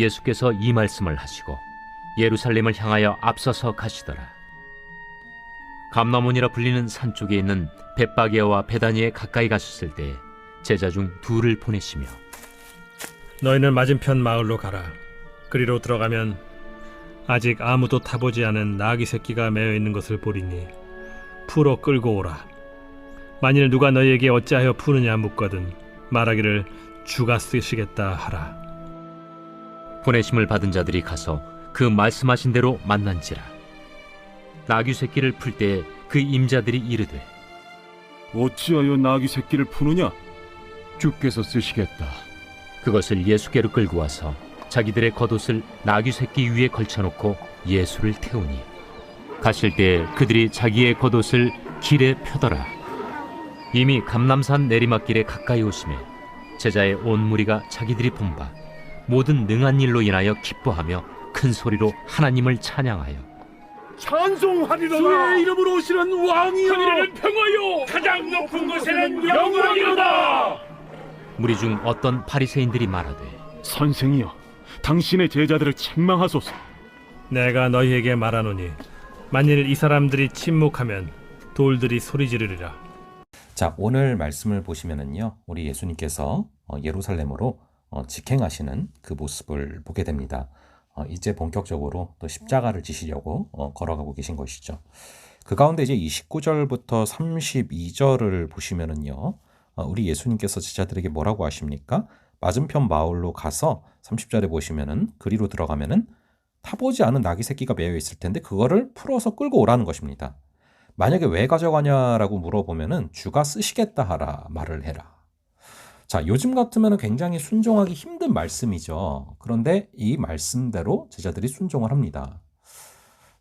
예수께서 이 말씀을 하시고 예루살렘을 향하여 앞서서 가시더라. 감람원이라 불리는 산 쪽에 있는 벳바게와 베다니에 가까이 가셨을 때 제자 중 둘을 보내시며 너희는 맞은편 마을로 가라. 그리로 들어가면 아직 아무도 타보지 않은 나귀 새끼가 매여 있는 것을 보리니 풀어 끌고 오라. 만일 누가 너희에게 어찌하여 푸느냐 묻거든 말하기를 주가 쓰시겠다 하라. 보내심을 받은 자들이 가서 그 말씀하신 대로 만난지라. 나귀 새끼를 풀 때에 그 임자들이 이르되 어찌하여 나귀 새끼를 푸느냐? 주께서 쓰시겠다. 그것을 예수께로 끌고 와서 자기들의 겉옷을 나귀 새끼 위에 걸쳐놓고 예수를 태우니 가실 때 그들이 자기의 겉옷을 길에 펴더라. 이미 감람산 내리막길에 가까이 오심에 제자의 온 무리가 자기들이 본 바 모든 능한 일로 인하여 기뻐하며 큰 소리로 하나님을 찬양하여 찬송하리로다. 주의 이름으로 오시는 왕이여, 하늘에는 평화요 가장 높은 곳에는 영광이로다. 무리 중 어떤 바리새인들이 말하되 선생이여, 당신의 제자들을 책망하소서. 내가 너희에게 말하노니 만일 이 사람들이 침묵하면 돌들이 소리 지르리라. 자, 오늘 말씀을 보시면은요, 우리 예수님께서 예루살렘으로 직행하시는 그 모습을 보게 됩니다. 이제 본격적으로 또 십자가를 지시려고 걸어가고 계신 것이죠. 그 가운데 이제 29절부터 32절을 보시면은요, 우리 예수님께서 제자들에게 뭐라고 하십니까? 맞은편 마을로 가서 30절에 보시면은 그리로 들어가면은 타보지 않은 나귀 새끼가 매여 있을 텐데 그거를 풀어서 끌고 오라는 것입니다. 만약에 왜 가져가냐라고 물어보면은 주가 쓰시겠다 하라 말을 해라. 자, 요즘 같으면 굉장히 순종하기 힘든 말씀이죠. 그런데 이 말씀대로 제자들이 순종을 합니다.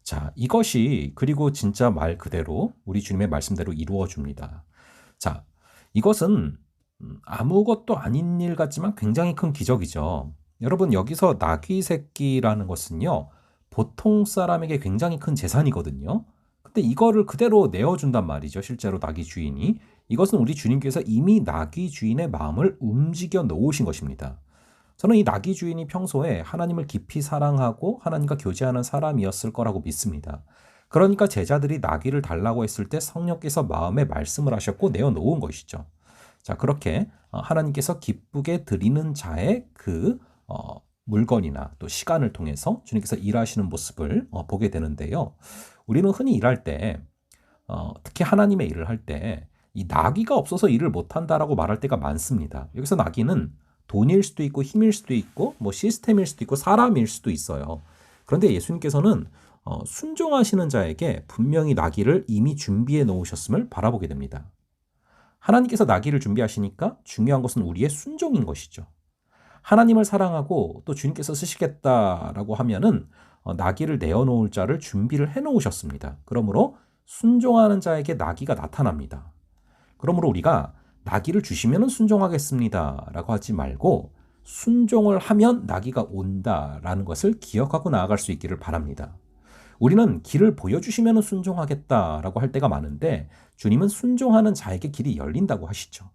자, 이것이 그리고 진짜 말 그대로 우리 주님의 말씀대로 이루어집니다. 자, 이것은 아무것도 아닌 일 같지만 굉장히 큰 기적이죠. 여러분, 여기서 나귀 새끼라는 것은요, 보통 사람에게 굉장히 큰 재산이거든요. 근데 이거를 그대로 내어준단 말이죠. 실제로 나귀 주인이. 이것은 우리 주님께서 이미 나귀 주인의 마음을 움직여 놓으신 것입니다. 저는 이 나귀 주인이 평소에 하나님을 깊이 사랑하고 하나님과 교제하는 사람이었을 거라고 믿습니다. 그러니까 제자들이 나귀를 달라고 했을 때 성령께서 마음에 말씀을 하셨고 내어놓은 것이죠. 자, 그렇게 하나님께서 기쁘게 드리는 자의 그 물건이나 또 시간을 통해서 주님께서 일하시는 모습을 보게 되는데요. 우리는 흔히 일할 때 특히 하나님의 일을 할 때 이 나귀가 없어서 일을 못한다라고 말할 때가 많습니다. 여기서 나귀는 돈일 수도 있고 힘일 수도 있고 뭐 시스템일 수도 있고 사람일 수도 있어요. 그런데 예수님께서는 순종하시는 자에게 분명히 나귀를 이미 준비해 놓으셨음을 바라보게 됩니다. 하나님께서 나귀를 준비하시니까 중요한 것은 우리의 순종인 것이죠. 하나님을 사랑하고 또 주님께서 쓰시겠다라고 하면은 나귀를 내어놓을 자를 준비를 해놓으셨습니다. 그러므로 순종하는 자에게 나귀가 나타납니다. 그러므로 우리가 나귀를 주시면 순종하겠습니다 라고 하지 말고 순종을 하면 나귀가 온다라는 것을 기억하고 나아갈 수 있기를 바랍니다. 우리는 길을 보여주시면 순종하겠다라고 할 때가 많은데 주님은 순종하는 자에게 길이 열린다고 하시죠.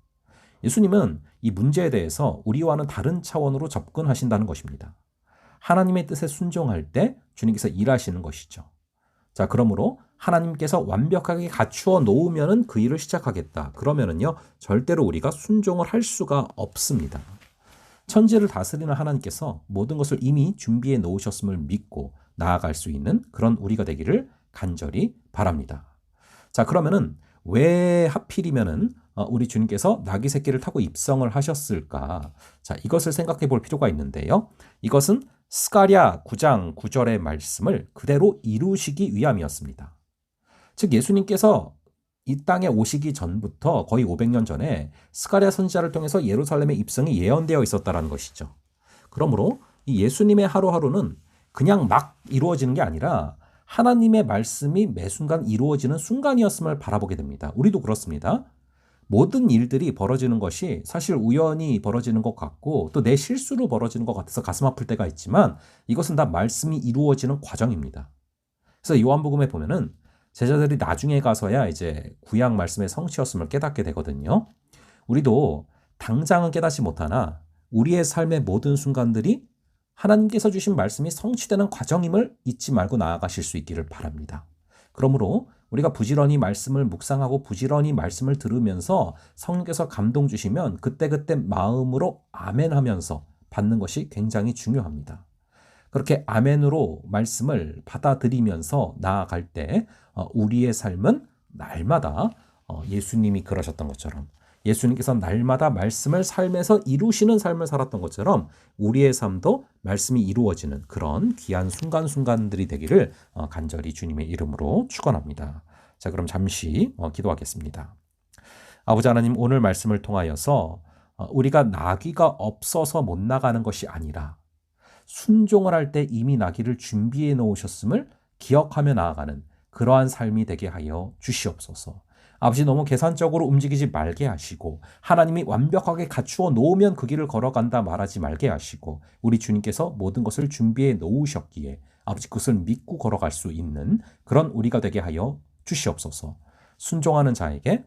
예수님은 이 문제에 대해서 우리와는 다른 차원으로 접근하신다는 것입니다. 하나님의 뜻에 순종할 때 주님께서 일하시는 것이죠. 자, 그러므로 하나님께서 완벽하게 갖추어 놓으면은 그 일을 시작하겠다. 그러면은요, 절대로 우리가 순종을 할 수가 없습니다. 천지를 다스리는 하나님께서 모든 것을 이미 준비해 놓으셨음을 믿고 나아갈 수 있는 그런 우리가 되기를 간절히 바랍니다. 자, 그러면은 왜 하필이면은 우리 주님께서 나귀 새끼를 타고 입성을 하셨을까? 자, 이것을 생각해 볼 필요가 있는데요. 이것은 스가랴 9장 9절의 말씀을 그대로 이루시기 위함이었습니다. 즉 예수님께서 이 땅에 오시기 전부터 거의 500년 전에 스가랴 선지자를 통해서 예루살렘의 입성이 예언되어 있었다는 것이죠. 그러므로 이 예수님의 하루하루는 그냥 막 이루어지는 게 아니라 하나님의 말씀이 매 순간 이루어지는 순간이었음을 바라보게 됩니다. 우리도 그렇습니다. 모든 일들이 벌어지는 것이 사실 우연히 벌어지는 것 같고 또 내 실수로 벌어지는 것 같아서 가슴 아플 때가 있지만 이것은 다 말씀이 이루어지는 과정입니다. 그래서 요한복음에 보면은 제자들이 나중에 가서야 이제 구약 말씀의 성취였음을 깨닫게 되거든요. 우리도 당장은 깨닫지 못하나 우리의 삶의 모든 순간들이 하나님께서 주신 말씀이 성취되는 과정임을 잊지 말고 나아가실 수 있기를 바랍니다. 그러므로 우리가 부지런히 말씀을 묵상하고 부지런히 말씀을 들으면서 성령께서 감동 주시면 그때그때 마음으로 아멘하면서 받는 것이 굉장히 중요합니다. 그렇게 아멘으로 말씀을 받아들이면서 나아갈 때 우리의 삶은 날마다 예수님이 그러셨던 것처럼, 예수님께서 날마다 말씀을 삶에서 이루시는 삶을 살았던 것처럼 우리의 삶도 말씀이 이루어지는 그런 귀한 순간순간들이 되기를 간절히 주님의 이름으로 축원합니다. 자, 그럼 잠시 기도하겠습니다. 아버지 하나님, 오늘 말씀을 통하여서 우리가 나귀가 없어서 못 나가는 것이 아니라 순종을 할 때 이미 나귀를 준비해 놓으셨음을 기억하며 나아가는 그러한 삶이 되게 하여 주시옵소서. 아버지, 너무 계산적으로 움직이지 말게 하시고 하나님이 완벽하게 갖추어 놓으면 그 길을 걸어간다 말하지 말게 하시고 우리 주님께서 모든 것을 준비해 놓으셨기에 아버지 그것을 믿고 걸어갈 수 있는 그런 우리가 되게 하여 주시옵소서. 순종하는 자에게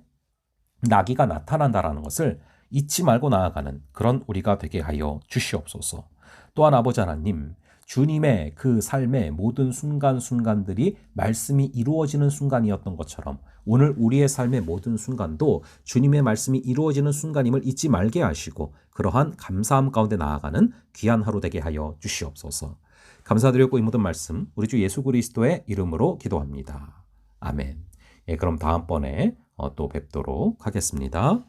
나귀가 나타난다라는 것을 잊지 말고 나아가는 그런 우리가 되게 하여 주시옵소서. 또한 아버지 하나님, 주님의 그 삶의 모든 순간순간들이 말씀이 이루어지는 순간이었던 것처럼 오늘 우리의 삶의 모든 순간도 주님의 말씀이 이루어지는 순간임을 잊지 말게 하시고 그러한 감사함 가운데 나아가는 귀한 하루 되게 하여 주시옵소서. 감사드렸고 이 모든 말씀 우리 주 예수 그리스도의 이름으로 기도합니다. 아멘. 그럼 다음번에 또 뵙도록 하겠습니다.